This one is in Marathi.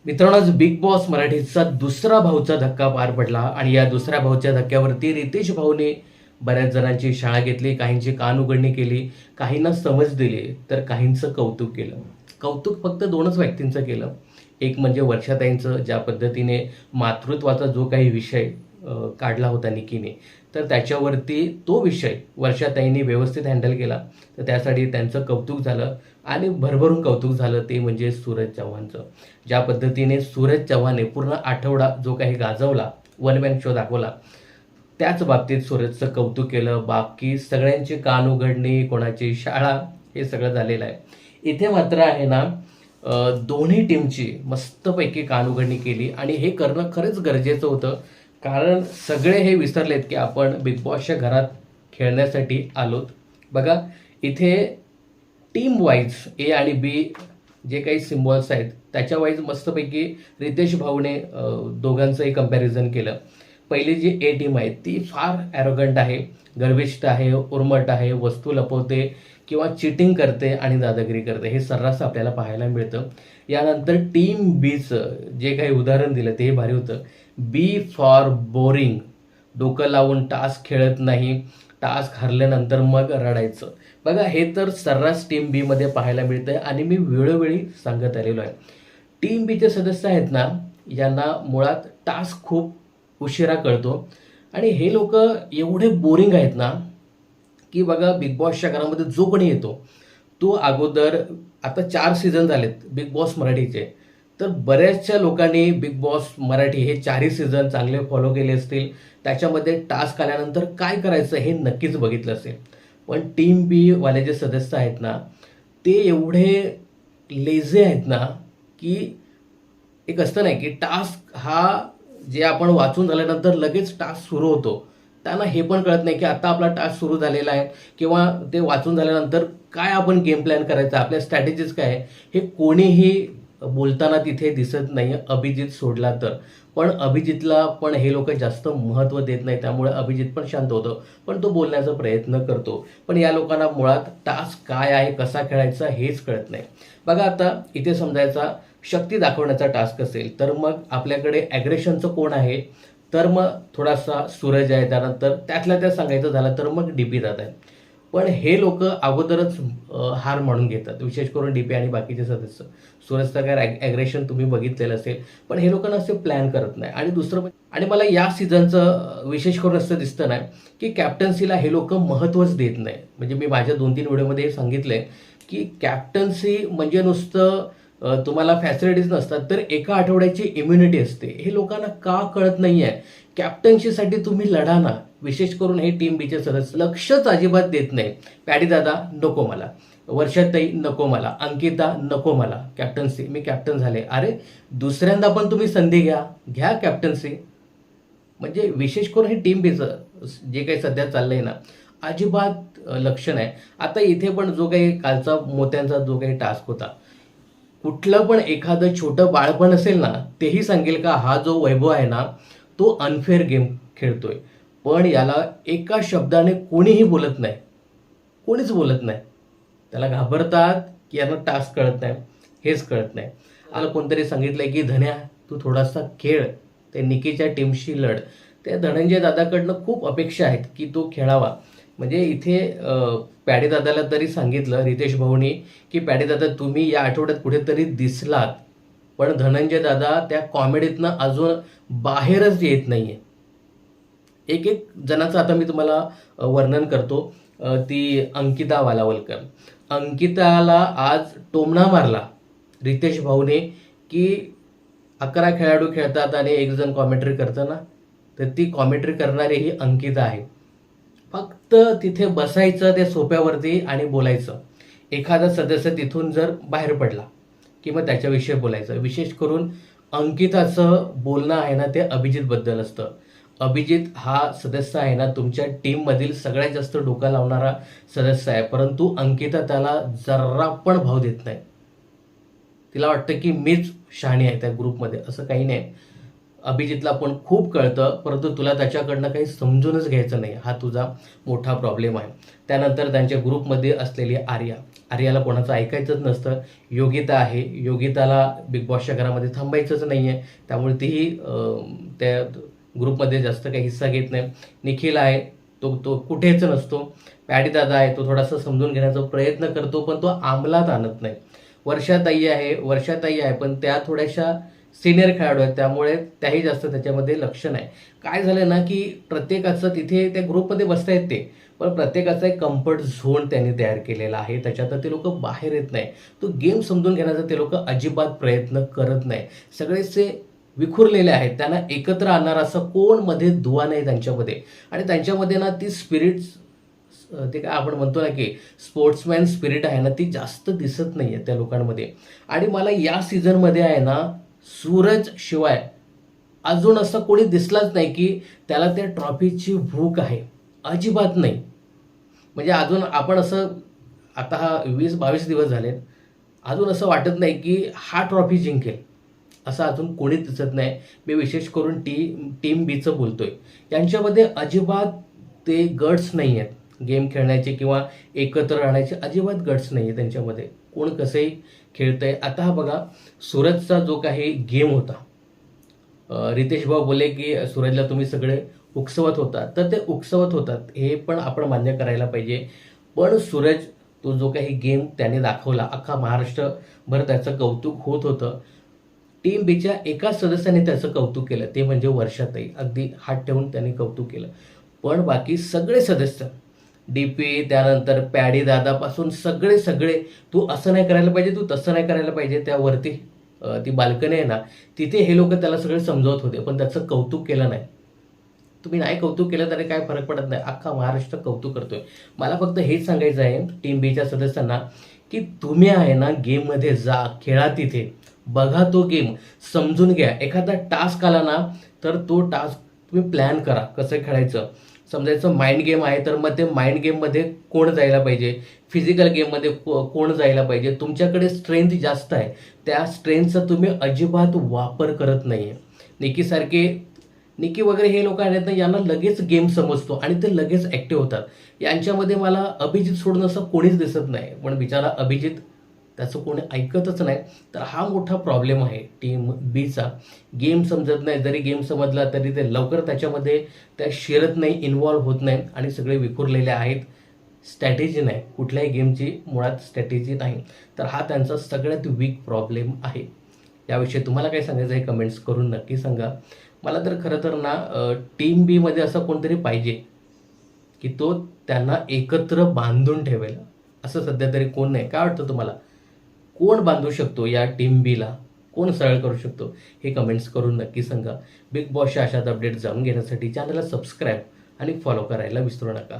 मित्रांनो, आज बिग बॉस मराठीचा दुसरा भाऊचा धक्का पार पडला आणि या दुसऱ्या भाऊच्या धक्क्यावरती रितेश भाऊने बऱ्याच जणांची शाळा घेतली, काहींची कान उघडणी केली, काहींना समज दिली, तर काहींचं कौतुक केलं. कौतुक फक्त दोनच व्यक्तींचं केलं. एक म्हणजे वर्षाताईंचं, ज्या पद्धतीने मातृत्वाचा जो काही विषय काढला होता निकीने, तर त्याच्यावरती तो विषय वर्षाताईंनी व्यवस्थित हँडल केला. तर त्यासाठी त्यांचं कौतुक झालं आणि भरभरून कौतुक झालं ते म्हणजे सूरज चव्हाणचं. ज्या पद्धतीने सूरज चव्हाणने पूर्ण आठवडा जो काही गाजवला, वन मॅन शो दाखवला, त्याच बाबतीत सूरजचं कौतुक केलं. बाकी सगळ्यांची कान उघडणी, कोणाची शाळा, हे सगळं झालेलं आहे. इथे मात्र आहे ना, दोन्ही टीमची मस्तपैकी कान उघडणी केली आणि हे करणं खरंच गरजेचं होतं. कारण सगळे हे विसरलेत की आपण बिग बॉसच्या घरात खेळण्यासाठी आलोत. बघा, इथे टीम वाईज ए आणि बी जे काही सिम्बॉल्स आहेत त्याच्या वाईज मस्तपैकी रितेश भाऊने दोघांचंही कंपॅरिझन केलं. पहिली जी ए टीम आहे ती फार ॲरोगंट आहे, गर्विष्ठ आहे, उर्मट आहे, वस्तू लपवते किंवा चिटिंग करते आणि दादागिरी करते, हे सर्रास आपल्याला पाहायला मिळतं. यानंतर टीम बीचं जे काही उदाहरण दिलं ते भारी होतं. बी फॉर बोरिंग, डोकं लावून टास्क खेळत नाही, टास्क हरल्यानंतर मग रडायचं. बघा, हे तर सर्रास टीम बी मध्ये पाहायला मिळतंय आणि मी वेळोवेळी सांगत आलेलो आहे. टीम बीचे सदस्य आहेत ना, यांना मुळात टास्क खूप उशिरा कळतो आणि हे लोक एवढे बोरिंग आहेत ना की बघा, बिग बॉसच्या घरामध्ये जो कोणी येतो तो अगोदर, आता 4 सीझन झालेत बिग बॉस मराठीचे, तर बऱ्याचशा लोकांनी बिग बॉस मराठी हे 4ही सीझन चांगले फॉलो केले असतील. त्याच्यामध्ये टास्क आल्यानंतर काय करायचं हे नक्कीच बघितलं असेल. पण टीम बी वाले जे सदस्य आहेत ना, ते एवढे लेझी आहेत ना की एक असतं नाही की टास्क हा जे आपण वाचून झाल्यानंतर लगेच टास्क सुरू होतो, त्यांना हे पण कळत नाही की आता आपला टास्क सुरू झालेला आहे किंवा ते वाचून झाल्यानंतर काय आपण गेम प्लॅन करायचा, आपल्या स्ट्रॅटेजीज काय आहे, हे कोणीही बोलताना तिथे दिसत नाही, अभिजित सोडला तर. पण अभिजितला पण हे लोक जास्त महत्त्व देत नाही, त्यामुळे अभिजित पण शांत होतो, पण तो बोलण्याचा प्रयत्न करतो. पण या लोकांना मुळात टास्क काय आहे, कसा खेळायचा हेच कळत नाही. बघा, आता इथे समजायचा शक्ती दाखवण्याचा टास्क असेल तर मग आपल्याकडे ॲग्रेशनचं कोण आहे, तर मग थोडासा सूरज आहे, त्यानंतर त्यातल्या त्यात सांगायचं झालं तर मग डीपी दादा आहे. पण हे लोक अगोदरच हार मानून घेतात, विशेष करून डीपी आणि बाकीचे सदस्य. सूरजचं काय ॲग्रेशन तुम्ही बघितलेलं असेल, पण हे लोकांना असे प्लॅन करत नाही. आणि दुसरं आणि मला या सीझनचं विशेष करून असं दिसतं नाही की कॅप्टन्सीला हे लोक महत्त्वच देत नाही. म्हणजे मी माझ्या 2-3 व्हिडिओमध्ये हे सांगितलंय की कॅप्टन्सी म्हणजे नुसतं तुम्हाला फॅसिलिटीज नसतात, तर एका आठवड्याची इम्युनिटी असते. हे लोकांना का कळत नाही आहे? कॅप्टन्सीसाठी तुम्ही लढा ना. विशेष करून हे टीम बीचे सदस्य लक्षच अजिबात देत नाही. पॅडी दादा नको मला, वर्षाताई नको मला, अंकिता नको मला कॅप्टन्सी, मी कॅप्टन झाले. अरे, दुसऱ्यांदा पण तुम्ही संधी घ्या कॅप्टन्सी. म्हणजे विशेष करून हे टीम बीचं जे काही सध्या चाललंय ना, अजिबात लक्ष नाही. आता इथे पण जो काही कालचा मोत्यांचा जो काही टास्क होता, कुठलं पण एखादं छोटं बाळपण असेल ना, तेही सांगेल का हा जो वैभव आहे ना, तो अनफेअर गेम खेळतोय. पण याला एका शब्दाने कोणीही बोलत नाही, कोणीच बोलत नाही. त्याला घाबरतात की यांना टास्क कळत नाही, हेच कळत नाही. आला कोणतरी सांगितलंय की धन्या, तू थोडासा खेळ, ते निकीच्या टीमशी लढ. त्या धनंजय दादाकडनं खूप अपेक्षा आहेत की तो खेळावा. म्हणजे इथे पॅडी दादाला तरी सांगितलं रितेश भाऊनी की पॅडी दादा तुम्ही या आठवड्यात कुठेतरी दिसलात, पण धनंजय दादा त्या कॉमेडीतनं अजून बाहेरच येत नाहीये. एक एक जणाचं आता मी तुम्हाला वर्णन करतो. ती अंकिता वालावलकर, अंकिताला आज टोमणा मारला रितेश भाऊने की 11 खेळाडू खेळतात आणि एक जण कॉमेंट्री करतं ना, तर ती कॉमेंट्री करणारी ही अंकिता आहे. फक्त तिथे बसायचं त्या सोप्यावरती आणि बोलायचं. एखादा सदस्य तिथून जर बाहेर पडला की मग त्याच्याविषयी बोलायचं. विशेष करून अंकिताचं बोलणं आहे ना, ते अभिजितबद्दल असतं. अभिजित हा सदस्य आहे ना, तुमच्या टीममधील सगळ्यात जास्त डोका लावणारा सदस्य आहे, परंतु अंकिता त्याला जरा पण भाव देत नाही. तिला वाटतं की मीच शहाणी आहे त्या ग्रुपमध्ये. असं काही नाही. अभिजितला पण खूप कळतं, परंतु तुला त्याच्याकडनं काही समजूनच घ्यायचं नाही. हा तुझा मोठा प्रॉब्लेम आहे. त्यानंतर त्यांच्या ग्रुपमध्ये असलेली आर्या, आर्याला कोणाचं ऐकायचंच नसतं. योगिता आहे, योगिताला बिग बॉसच्या घरामध्ये थांबायचंच नाही आहे, त्यामुळे तीही त्या ग्रुपमध्ये जास्त काही हिस्सा घेत नाही. निखिल आहे, तो तो कुठेच नसतो. पॅडीदादा आहे, तो थोडासा समजून घेण्याचा प्रयत्न करतो, पण तो अंमलात आणत नाही. वर्षाताई आहे, पण त्या थोड्याशा सिनियर खेळाडू आहेत, त्यामुळे त्याही जास्त त्याच्यामध्ये लक्ष नाही. काय झालं ना, की प्रत्येकाचं तिथे त्या ग्रुपमध्ये बसतायत ते, पण प्रत्येकाचा एक कम्फर्ट झोन त्यांनी तयार केलेला आहे. त्याच्यातनं ते लोक बाहेर येत नाही. तो गेम समजून घेण्याचा ते लोक अजिबात प्रयत्न करत नाही. सगळेचे विखुरलेले आहेत. त्यांना एकत्र आणणार असं कोण मध्ये दुवा नाही त्यांच्यामध्ये. आणि त्यांच्यामध्ये ना ती स्पिरिट्स, ते काय आपण म्हणतो ना की स्पोर्ट्समॅन स्पिरिट आहे ना, ती जास्त दिसत नाही आहे त्या लोकांमध्ये. आणि मला या सीझनमध्ये आहे ना, सूरज शिवाय अजून असं कोणी दिसलाच नाही की त्याला त्या ट्रॉफीची भूक आहे. अजिबात नाही. म्हणजे अजून आपण असं, आता हा 20-22 दिवस झालेत, अजून असं वाटत नाही की हा ट्रॉफी जिंकेल, असं अजून कोणीच दिसत नाही. मी विशेष करून टीम बीचं बोलतोय. यांच्यामध्ये अजिबात ते गट्स नाही आहेत गेम खेळण्याचे किंवा एकत्र राहण्याचे. अजिबात गट्स नाही आहे त्यांच्यामध्ये. कोण कसंही खेळतंय. आता हा बघा, सूरजचा जो काही गेम होता, रितेश भाऊ बोलले की सूरजला तुम्ही सगळे उकसवत होता, तर ते उकसवत होतात हे पण आपण मान्य करायला पाहिजे. पण सूरज, तो जो काही गेम त्याने दाखवला, अख्खा महाराष्ट्रभर त्याचं कौतुक होत होतं. टीम बीच्या एका सदस्याने त्याचं कौतुक केलं, ते म्हणजे वर्षाताई. अगदी हात ठेवून त्यांनी कौतुक केलं. पण बाकी सगळे सदस्य, डीपी, त्यानंतर पॅडी दादापासून सगळे, तू असं नाही करायला पाहिजे, तू तसं नाही करायला पाहिजे. त्यावरती ती बाल्कनी आहे ना, तिथे हे लोक त्याला सगळे समजावत होते, पण त्याचं कौतुक केलं नाही. तुम्ही नाही कौतुक केलं तरी काय फरक पडत नाही. अख्खा महाराष्ट्र कौतुक करतोय. मला फक्त हेच सांगायचं आहे टीम बीच्या सदस्यांना, की तुम्ही आहे ना, गेममध्ये जा, खेळा, तिथे बघा तो गेम, समजून घ्या. एखादा टास्क आला ना, तर तो टास्क तुम्ही प्लॅन करा कसं खेळायचं. समजायचं माइंड गेम आहे, तर मग ते माइंड गेममध्ये कोण जायला पाहिजे, फिजिकल गेममध्ये कोण जायला पाहिजे. तुमच्याकडे स्ट्रेंथ जास्त आहे, त्या स्ट्रेंथचा तुम्ही अजिबात वापर करत नाही आहे. निकी वगैरे हे लोक आहेत ना, यांना लगेच गेम समजतो आणि ते लगेच ॲक्टिव्ह होतात. यांच्यामध्ये मला अभिजित सोडून असं कोणीच दिसत नाही. पण बिचारा अभिजित, त्याचं कोणी ऐकतच नाही. तर हा मोठा प्रॉब्लेम आहे टीम बीचा. गेम समजत नाही. जरी गेम समजला तरी ते लवकर त्याच्यामध्ये त्या शिरत नाही, इन्व्हॉल्व्ह होत नाही आणि सगळे विखुरलेले आहेत. स्ट्रॅटेजी नाही, कुठल्याही गेमची मुळात स्ट्रॅटेजी नाही. तर हा त्यांचा सगळ्यात वीक प्रॉब्लेम आहे. याविषयी तुम्हाला काय सांगायचं आहे कमेंट्स करून नक्की सांगा. मला तर खरं तर ना, टीम बीमध्ये असं कोणतरी पाहिजे की तो त्यांना एकत्र बांधून ठेवेल. असं सध्या तरी कोण नाही. काय वाटतं तुम्हाला? कोण बांधू शकतो या टीम बीला? कोण सरळ करू शकतो? हे कमेंट्स करून नक्की सांगा. बिग बॉसच्या अशाच अपडेट जाणून घेण्यासाठी चॅनलला सबस्क्राईब आणि फॉलो करायला विसरू नका.